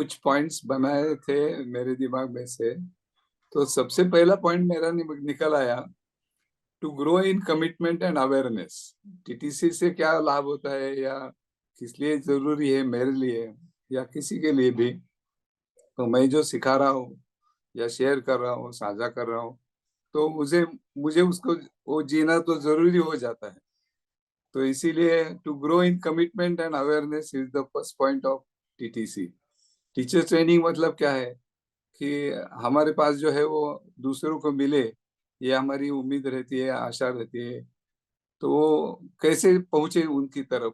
कुछ पॉइंट्स बनाए थे मेरे दिमाग में से। तो सबसे पहला पॉइंट मेरा निकल आया, to grow in commitment and awareness. TTC से क्या लाभ होता है, या किस लिए जरूरी है मेरे लिए या किसी के लिए भी। तो मैं जो सिखा रहा हूँ या शेयर कर रहा हूँ, साझा कर रहा हूँ, तो मुझे मुझे उसको वो जीना तो जरूरी हो जाता है। तो इसीलिए to grow in commitment and awareness is the first point of TTC. Teacher training मतलब क्या है कि हमारे पास जो है वो दूसरों को मिले, ये हमारी उम्मीद रहती है, आशा रहती है। तो वो कैसे पहुंचे उनकी तरफ।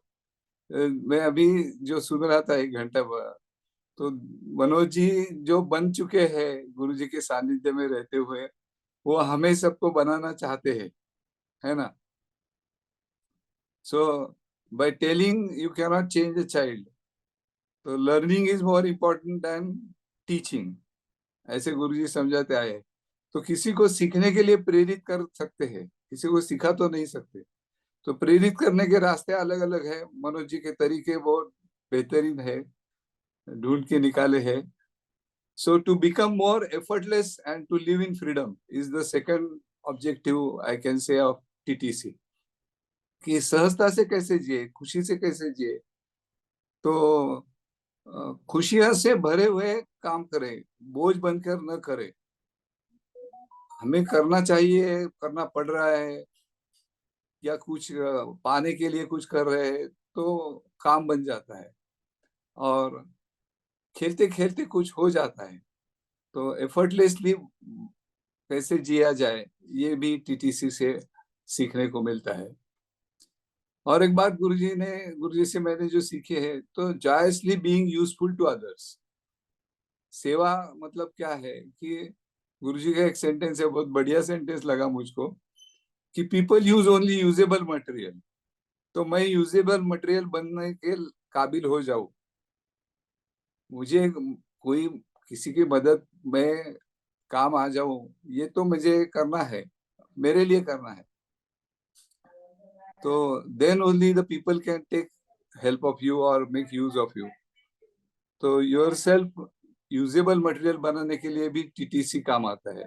मैं अभी जो सुन रहा था 1 घंटा तो मनोज जी जो बन चुके हैं गुरु जी के सानिध्य में रहते हुए, वो हमें सबको बनाना चाहते हैं, है ना। So by telling you cannot change a child, तो learning is more important than teaching, ऐसे गुरु जी समझाते आए। तो किसी को सीखने के लिए प्रेरित कर सकते हैं, किसी को सिखा तो नहीं सकते। तो प्रेरित करने के रास्ते अलग अलग है, मनोज जी के तरीके बहुत बेहतरीन है, ढूंढ के निकाले हैं। So to become more effortless and to live in freedom is the second objective I can say of TTC. कि सहजता से कैसे जिए, खुशी से कैसे जिए। तो खुशियां से भरे हुए काम करें, बोझ बनकर न करें। हमें करना चाहिए, करना पड़ रहा है, या कुछ पाने के लिए कुछ कर रहे हैं तो काम बन जाता है, और खेलते खेलते कुछ हो जाता है। तो एफर्टलेसली कैसे जिया जाए, ये भी टीटीसी से सीखने को मिलता है। और एक बात गुरुजी से मैंने जो सीखे है, तो joyously being useful to others. सेवा मतलब क्या है कि गुरुजी का एक सेंटेंस है, बहुत बढ़िया सेंटेंस लगा मुझको, कि people use only usable material. तो मैं यूजेबल मटेरियल बनने के काबिल हो जाऊं, मुझे कोई किसी की मदद में काम आ जाऊं, ये तो मुझे करना है, मेरे लिए करना है। तो then only the people can take help of you और मेक यूज ऑफ यू। तो योर सेल्फ यूजेबल मटेरियल बनाने के लिए भी टीटीसी काम आता है,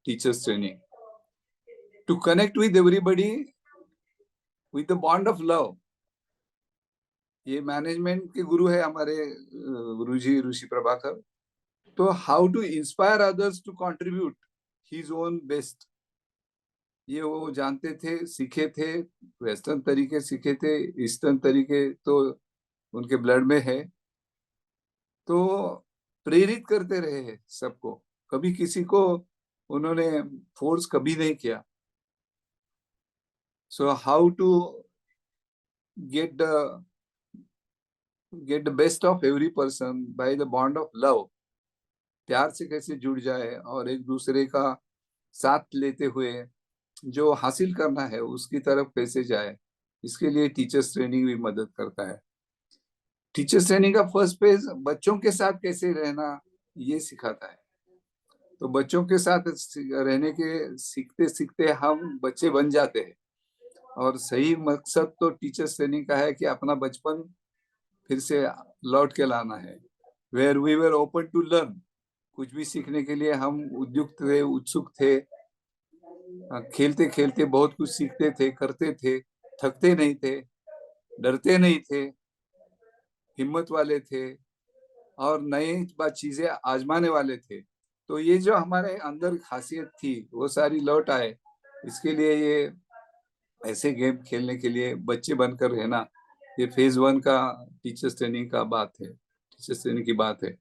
teachers training. To connect with everybody with the bond of love. ये मैनेजमेंट के गुरु है हमारे गुरु जी ऋषि प्रभाकर। तो how to inspire others to contribute his own best, ये वो जानते थे, सीखे थे। वेस्टर्न तरीके सीखे थे, ईस्टर्न तरीके तो उनके ब्लड में है। तो प्रेरित करते रहे हैं सबको, कभी किसी को उन्होंने फोर्स कभी नहीं किया। So how to get the get the best of every person by the bond of love. प्यार से कैसे जुड़ जाए और एक दूसरे का साथ लेते हुए जो हासिल करना है उसकी तरफ कैसे जाए, इसके लिए टीचर्स ट्रेनिंग भी मदद करता है। टीचर्स ट्रेनिंग का फर्स्ट फेज बच्चों के साथ कैसे रहना, ये सिखाता है। तो बच्चों के साथ रहने के सीखते सीखते हम बच्चे बन जाते हैं। और सही मकसद तो टीचर्स ट्रेनिंग का है कि अपना बचपन फिर से लौट के लाना है, where we were open to learn. कुछ भी सीखने के लिए हम उद्युक्त थे, उत्सुक थे, खेलते खेलते बहुत कुछ सीखते थे, करते थे, थकते नहीं थे, डरते नहीं थे, हिम्मत वाले थे, और नई बात चीजें आजमाने वाले थे। तो ये जो हमारे अंदर खासियत थी वो सारी लौट आए। इसके लिए ये ऐसे गेम खेलने के लिए बच्चे बनकर रहना, ये फेज 1 का टीचर्स ट्रेनिंग का बात है, टीचर्स ट्रेनिंग की बात है।